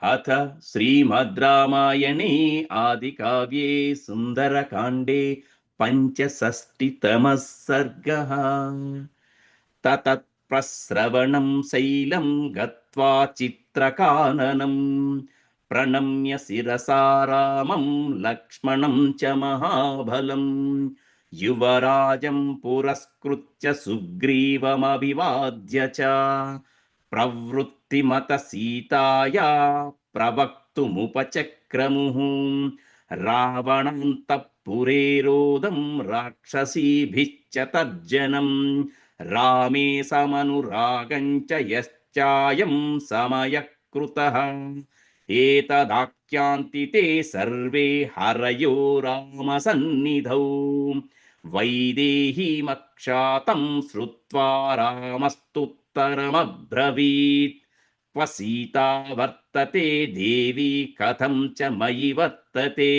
अथ श्रीमद् रामायणे आदिकाव्ये सुन्दरकाण्डे पञ्चषष्टितमः सर्गः। ततःप्रस्रवणं शैलं गत्वा चित्रकाननं प्रणम्य शिरसा रामं लक्ष्मणं च महाबलं युवराजं पुरस्कृत्य सुग्रीवमभिवाद्य च प्रवृत्तिमत सीताया प्रवक्तुमुपचक्रमुः रावणान्तःपुरे रोदं राक्षसीभिश्च तर्जनम् रामे समनुरागं च यश्चायं समयकृतः एतदाख्यान्ति ते सर्वे हरयो रामसन्निधौ वैदेहीमक्षातं श्रुत्वा रामस्तुत्तरमब्रवीत् क्व सीता वर्तते देवी कथं च मयि वर्तते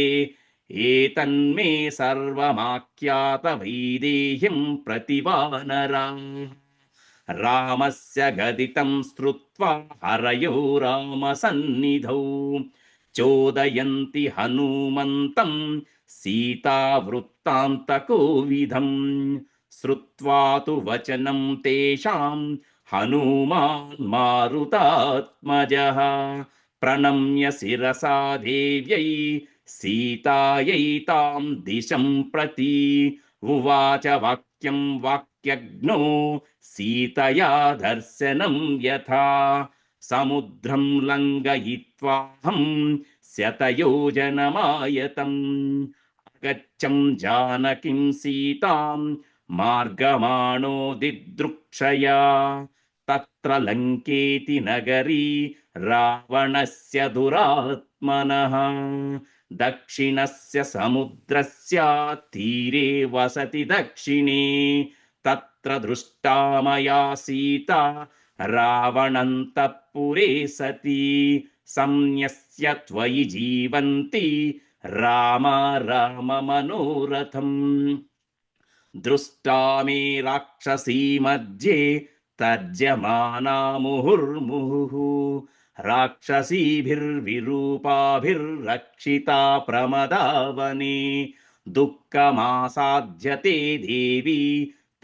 एतन्मे सर्वमाख्यात वैदेहीं प्रतिवानरा रामस्य गदितं श्रुत्वा हरयो रामसन्निधौ चोदयन्ति हनुमन्तं सीता वृत्तान्तकोविदं श्रुत्वा तु वचनं तेषां हनुमान् मारुतात्मजः प्रणम्य शिरसा देव्यै सीतायै तां दिशं प्रति उवाच वाक्यं वाक्यज्ञो सीतया दर्शनं यथा समुद्रं लङ्घयित्वाहं शतयोजनमायतम् अगच्छं जानकीं सीतां मार्गमाणो दिदृक्षया तत्र लङ्केति नगरी रावणस्य दुरात्मनः दक्षिणस्य समुद्रस्य तीरे वसति दक्षिणे तत्र दृष्टा मया सीता रावणन्तःपुरे सती संन्यस्य त्वयि जीवन्ति राम राम मनोरथम् दृष्टा मे राक्षसी मध्ये तर्जमाना मुहुर्मुहुः राक्षसीभिर्विरूपाभिर्रक्षिता प्रमदावने दुःखमासाध्यते देवी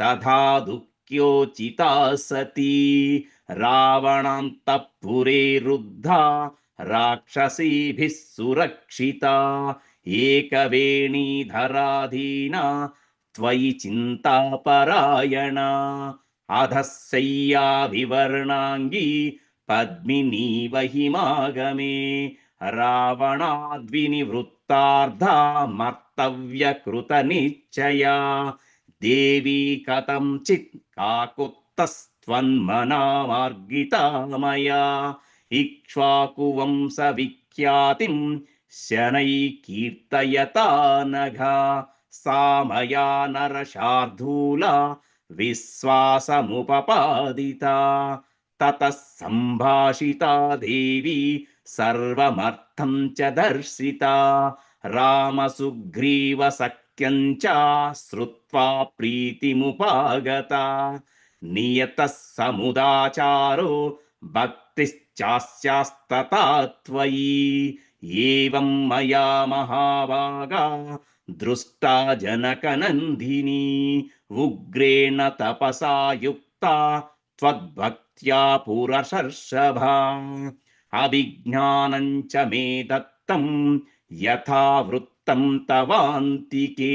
तथा दुःख्योचिता सती रावणान्तःपुरे रुद्धा राक्षसीभिः सुरक्षिता एकवेणीधराधीना त्वयि चिन्तापरायणा अधःशय्याभिवर्णाङ्गी पद्मिनीव हिमागमे रावणाद्विनिवृत्तार्धा मर्तव्यकृतनिश्चया देवी कथञ्चित् काकुत्स्थन्मना मार्गिता मया इक्ष्वाकुवंशविख्यातिं शनैः कीर्तयता नघा सा मया नरशार्दूला विश्वासमुपपादिता ततः सम्भाषिता देवी सर्वमर्थं च दर्शिता रामसुग्रीवसख्यं च श्रुत्वा प्रीतिमुपागता नियतः समुदाचारो भक्तिश्चास्यास्तथा त्वयि एवं मया महाभागा दृष्टा जनकनन्दिनी उग्रेण तपसा युक्ता त्वद्भक्त्या पुरशर्षभा अभिज्ञानं च मे दत्तं यथा वृत्तं तवान्तिके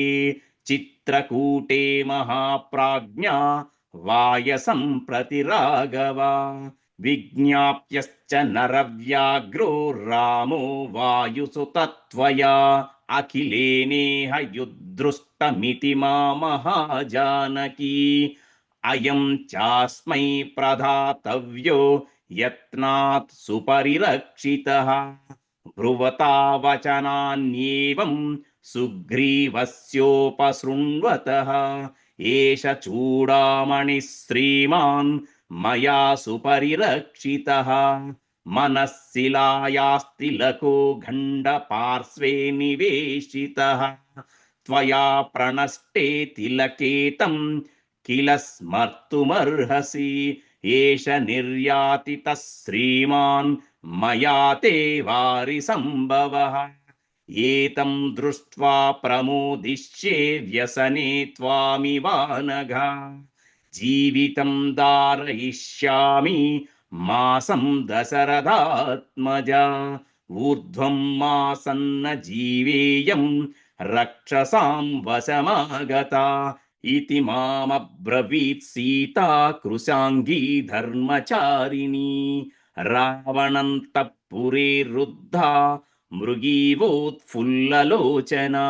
चित्रकूटे महाप्राज्ञा वायसं प्रति राघवा विज्ञाप्यश्च नरव्याघ्रो रामो वायुसुतत्वया अखिलेनेह युद्धृष्टमिति मा महाजानकी अयं चास्मै प्रदातव्यो यत्नात् सुपरिरक्षितः ब्रुवता वचनान्येवं सुग्रीवस्योपशृण्वतः एष चूडामणिः श्रीमान् मया सुपरिरक्षितः मनःशिलायास्तिलको गण्डपार्श्वे निवेशितः त्वया प्रणष्टे तिलके तं किल स्मर्तुमर्हसि एष निर्यातितः श्रीमान् मया ते वारिसम्भवः एतं दृष्ट्वा प्रमोदिष्ये व्यसने त्वामिवानघा जीवितं धारयिष्यामि मासं दशरथात्मजा ऊर्ध्वं मासन्न जीवेयं रक्षसां वशमागता इति मामब्रवीत् सीता कृशाङ्गी धर्मचारिणी रावणन्तःपुरे रुद्धा मृगीवोत्फुल्ललोचना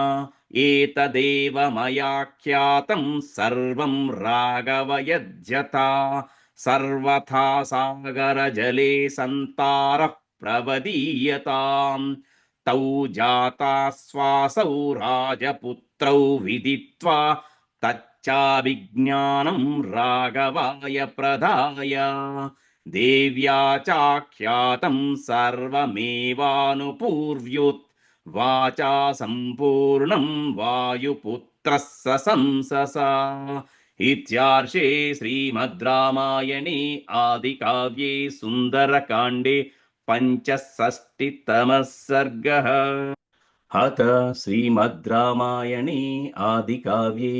एतदेव मया ख्यातं सर्वं राघवयज्यता सर्वथा सागरजले सन्तारः प्रवदीयताम् तौ जाताश्वासौ राजपुत्रौ विदित्वा तच्चाभिज्ञानं राघवाय प्रदाय देव्या चाख्यातं सर्वमेवानुपूर्व्युत् वाचा सम्पूर्णं वायुपुत्रः सशंससा इत्यार्षे श्रीमद् रामायणे आदिकाव्ये सुन्दरकाण्डे पञ्चषष्टितमः सर्गः। अथ श्रीमद् रामायणे आदिकाव्ये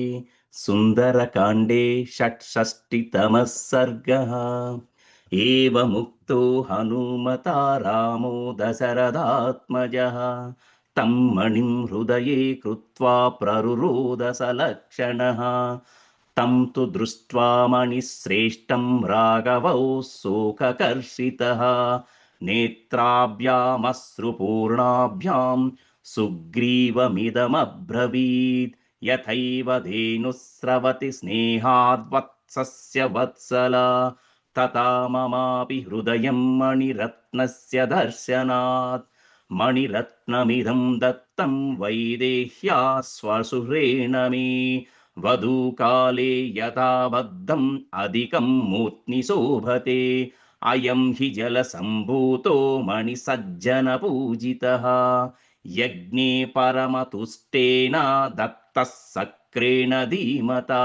सुन्दरकाण्डे षट्षष्टितमः सर्गः। एवमुक्तो हनुमता रामो दशरथात्मजः तं मणिं हृदये कृत्वा प्ररुरोदसलक्षणः तं तु दृष्ट्वा मणिश्रेष्ठं राघवौ शोककर्षितः नेत्राभ्यामश्रुपूर्णाभ्यां सुग्रीवमिदमब्रवीत् यथैव धेनुस्रवति स्नेहाद्वत्सस्य वत्सला तथा ममापि हृदयं मणिरत्नस्य दर्शनात् मणिरत्नमिदं दत्तं वैदेह्या स्वसुरेण मे वधूकाले यथा बद्धम् अधिकं मूर्ध्नि शोभते अयं हि जलसम्भूतो मणिसज्जनपूजितः यज्ञे परमतुष्टेन दत्तः सक्रेण धीमता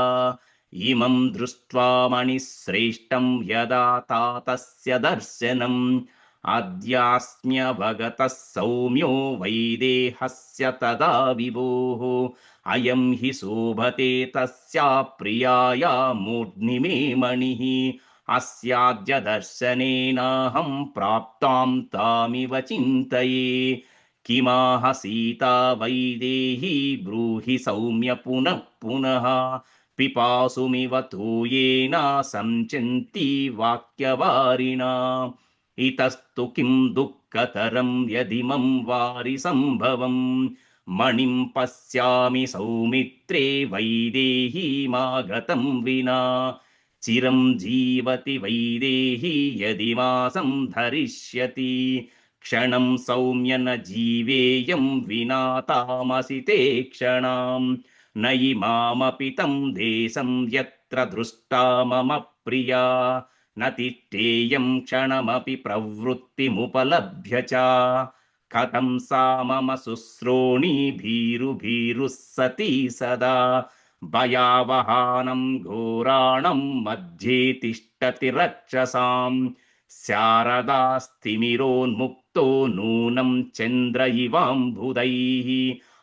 इमं दृष्ट्वा मणिश्रेष्ठं यदा तातस्य दर्शनम् अद्यास्म्यवगतः सौम्यो वैदेहस्य तदा विभोः अयं हि शोभते तस्या प्रियाया मूर्ध्नि मे मणिः अस्याद्य दर्शनेनाहं प्राप्तां तामिव चिन्तये किमाह सीता वैदेही ब्रूहि सौम्य पुनः पुनः पिपासुमिव तूयेन संचिन्ति वाक्यवारिणा इतस्तु किं दुःखतरं यदिमं वारिसम्भवं मणिं पश्यामि सौमित्रे वैदेहीमागतं विना चिरं जीवति वैदेही यदि मासं धरिष्यति क्षणं सौम्य न जीवेयं विना तामसि ते क्षणां न इमामपि तं देशं यत्र दृष्टा मम प्रिया न तिष्ठेयं क्षणमपि प्रवृत्तिमुपलभ्य च कथं सा मम शुश्रोणी भीरुभीरुः सती सदा भयावहानं घोराणं मध्ये तिष्ठति रक्षसां शारदास्तिमिरोन्मुक्तो नूनं चन्द्र इवाम्बुदैः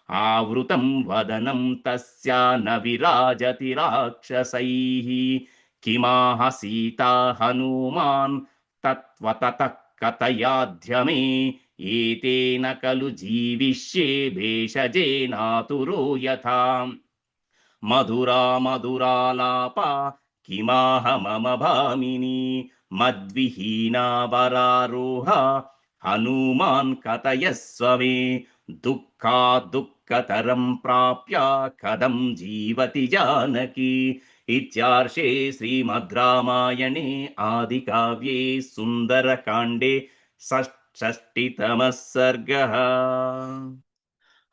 आवृतं वदनं तस्या न विराजति राक्षसैः किमाह सीता हनुमान् तत्त्वतः कथयाध्य मे एतेन खलु जीविष्ये भेषजेनातुरो यथा मधुरा मधुरालापा किमाह मम भामिनी मद्विहीना वरारोहा हनुमान् कथयस्व मे दुःखा दुःखतरं प्राप्य कथं जीवति जानकी इत्यार्षे श्रीमद् रामायणे आदिकाव्ये सुन्दरकाण्डे षष्ठितमः सर्गः।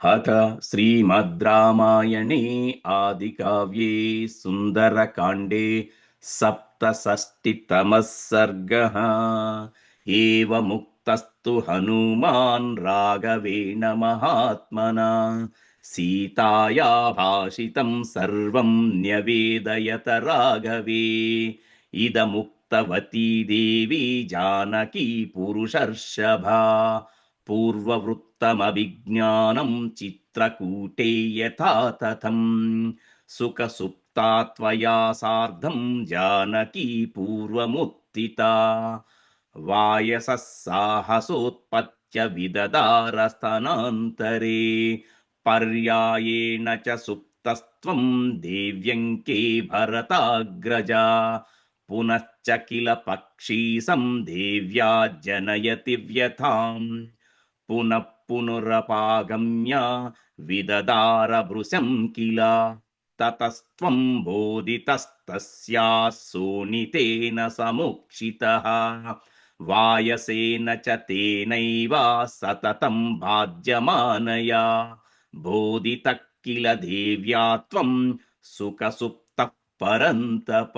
अथ श्रीमद् रामायणे आदिकाव्ये सुन्दरकाण्डे सप्तषष्टितमः सर्गः। एवमुक्तस्तु हनुमान् राघवेण महात्मना सीताया भाषितं सर्वं न्यवेदयत राघवे इदमुक्तं सत्यवती देवी जानकी पुरुषर्षभा पूर्ववृत्तमभिज्ञानं चित्रकूटे यथा तथम् सुखसुप्ता त्वया सार्धं जानकी पूर्वमुत्थिता वायसः साहसोत्पत्य विददारस्तनान्तरे पर्यायेण च सुप्तस्त्वं देव्यङ्के भरताग्रजा पुनश्च किल पक्षीसं देव्या जनयति व्यथाम् पुनः पुनरपागम्य विददारभृशं किल ततस्त्वं बोधितस्तस्याः सोनितेन समुक्षितः वायसेन च तेनैव सततं भाज्यमानया बोधितः किल देव्या त्वं सुखसुप्तः परन्तप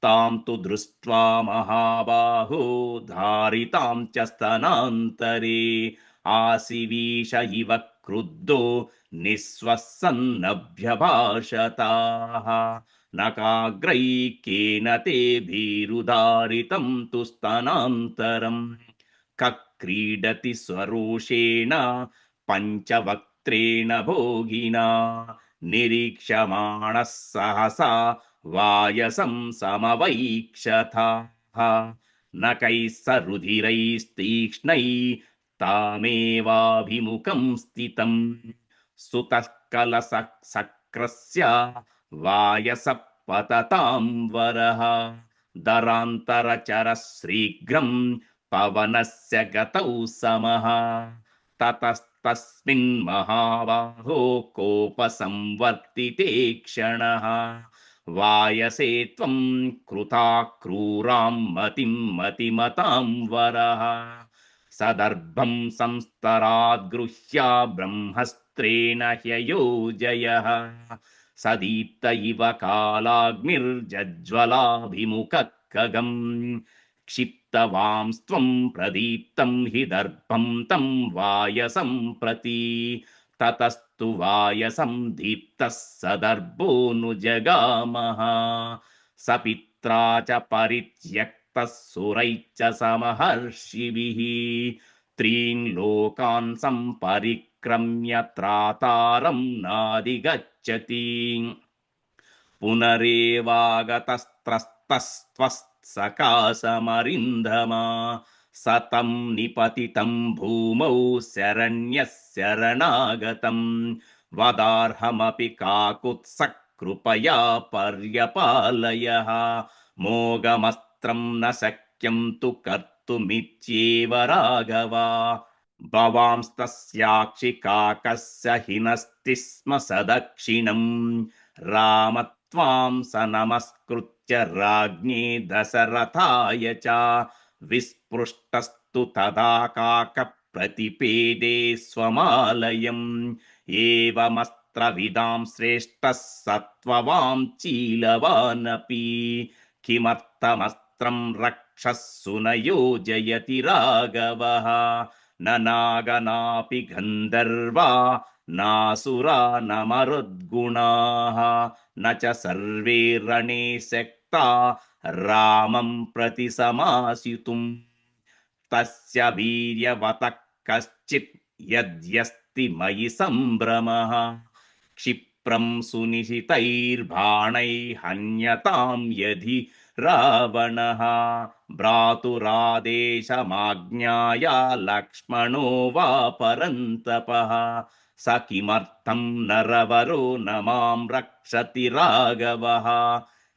तां तु दृष्ट्वा महाबाहो धारितां च स्तनान्तरे आसिवीश इव क्रुद्धो निःश्वसन्नभ्यभाषताः नकाग्रैकेन ते भीरुधारितं तु स्तनान्तरम् क्रीडति स्वरोषेण पञ्चवक्त्रेण भोगिना निरीक्षमाणः सहसा वायसं समवैक्षथाः नकैः सरुधिरैस्तीक्ष्णैः तामेवाभिमुखं स्थितं सुतः कलशक्रस्य वायसः पततां वरः दरान्तरचरः शीघ्रं पवनस्य गतौ समः ततस्तस्मिन् महाबाहो कोपसंवर्तिते क्षणः वायसे त्वं कृता क्रूरां मतिं मतिमतां वरः सदर्भं संस्तराद्गृह्य ब्रह्मस्त्रेण ह्ययोजयः सदीप्त इव कालाग्निर्जज्ज्वलाभिमुखः खगम् क्षिप्तवांस्त्वं प्रदीप्तं हि दर्भं तं वायसं प्रति ततस्तु वायसं दीप्तः सदर्भोऽनुजगामः सपित्रा च परित्यक्तः सुरैश्च समहर्षिभिः त्रीन् लोकान् सम्परिक्रम्य त्रातारं नाधिगच्छति पुनरेवागतस्त्रस्तस्त्वत्सकाशमरिन्दमा सतं निपतितं भूमौ शरण्यः शरणागतं वदार्हमपि काकुत्सः कृपया पर्यपालयः मोघमस्त्रं न शक्यं तु कर्तुमित्येव राघव भवांस्तस्याक्षि काकस्य हिनस्ति स्म सदक्षिणम् राम त्वां स नमस्कृत्य राज्ञे दशरथाय च विस्पृष्टस्तु तदा काकः प्रतिपेदे स्वमालयम् एवमस्त्रविदां श्रेष्ठः सत्त्ववां चीलवानपि किमर्थमस्त्रं रक्षस्सु न योजयति राघवः न नागनापि गन्धर्वा नासुरा न मरुद्गुणाः न च सर्वे रणे शक्ता रामं प्रति समासितुम् तस्य वीर्यवतः कश्चित् यद्यस्ति मयि सम्भ्रमः क्षिप्रं सुनिशितैर्बाणैः हन्यतां यदि रावणः भ्रातुरादेशमाज्ञाय लक्ष्मणो वा परन्तपः स किमर्थं नरवरो न मां रक्षति राघवः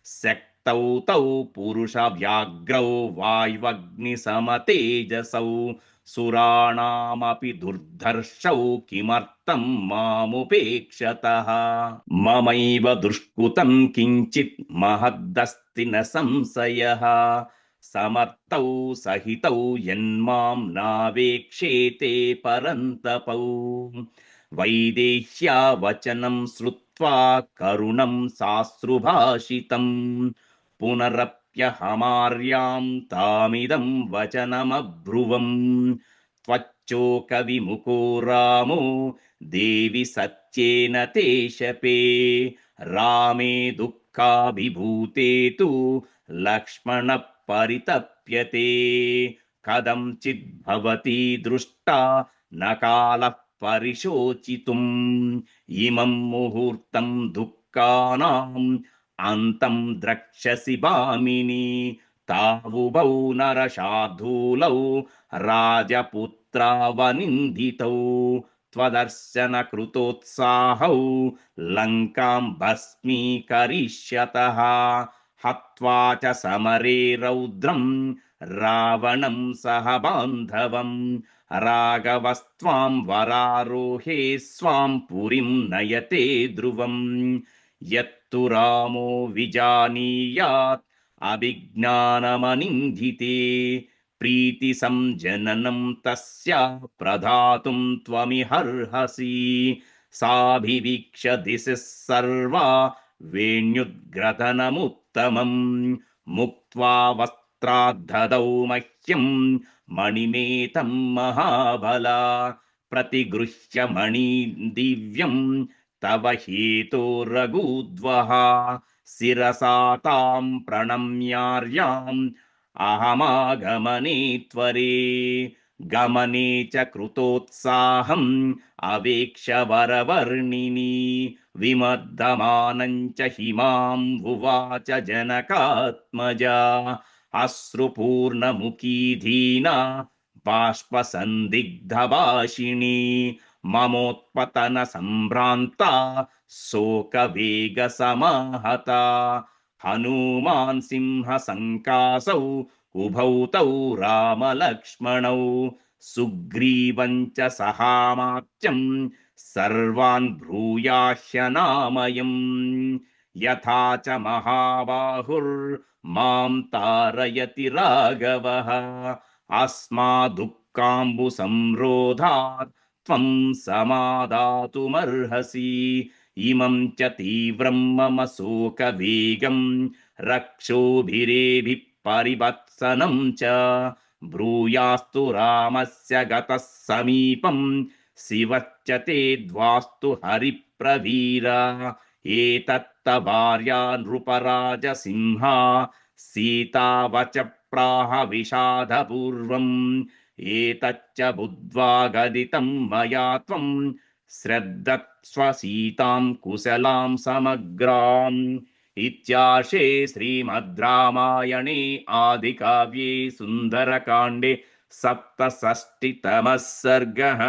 शक्तौ तौ पुरुषव्याघ्रौ वाय्वग्निसमतेजसौ सुराणामपि दुर्धर्षौ किमर्थं मामुपेक्षतः ममैव दुष्कृतं किञ्चित् महद्दस्ति न संशयः समर्थौ सहितौ यन्मां नावेक्षेते परन्तपौ वैदेह्या वचनं श्रुत्वा करुणं साश्रुभाषितं पुनरप्यहमार्यां तामिदं वचनमब्रुवम् त्वच्चोकविमुखो रामो देवि सत्येन ते शपे रामे दुःखाभिभूते तु लक्ष्मण परितप्यते कथंचिद्भवति दृष्टा न कालः परिशोचितुम् इमं मुहूर्तं दुःखानाम् अन्तं द्रक्ष्यसि भामिनि तावुभौ नरशार्दूलौ राजपुत्रावनिन्दितौ त्वदर्शनकृतोत्साहौ लङ्कां भस्मीकरिष्यतः हत्वा च समरे रौद्रं रावणं सह बान्धवम् राघवस्त्वां वरारोहे स्वां पुरीं नयते ध्रुवम् यत्तु रामो विजानीयात् अभिज्ञानमनिन्दिते प्रीतिसंजननं तस्य प्रदातुं त्वमिहर्हसि साभिवीक्ष्य दिशः सर्वा वेण्युद्ग्रथनमुत्तमम् मुक्त्वा वस्त्राद्धदौ मह्यं मणिमेतं महाबला प्रतिगृह्य मणिदिव्यं तव हेतो रघुद्वः शिरसा तां प्रणम्यार्याम् अहमागमने त्वरे गमने च कृतोत्साहम् अवेक्ष वरवर्णिनी विमर्दमानं च हिमाम् उवाच जनकात्मजा अश्रुपूर्णमुखी धीना बाष्पसन्दिग्धभाषिणी ममोत्पतन सम्भ्रान्ता शोकवेगसमाहता हनुमान् सिंहसङ्कासौ उभौ तौ रामलक्ष्मणौ सुग्रीवं च सहामात्यं सर्वान् ब्रूयाह्यनामयम् यथा च महाबाहुर्मां तारयति राघवः अस्मादुःखाम्बुसंरोधात् त्वं समादातुमर्हसि इमं च तीव्रं मम शोकवेगं रक्षोभिरेभिः परिवत्सनं च ब्रूयास्तु रामस्य गतः समीपं शिवश्च ते द्वास्तु हरिप्रवीरा एतत्तभार्या नृपराजसिंहा सीता वच प्राह विषादपूर्वम् एतच्च बुद्ध्वा गदितं मया त्वं श्रद्धस्व सीतां कुशलां समग्राम् इत्यार्षे श्रीमद् रामायणे आदिकाव्ये सुन्दरकाण्डे 67तमः सर्गः।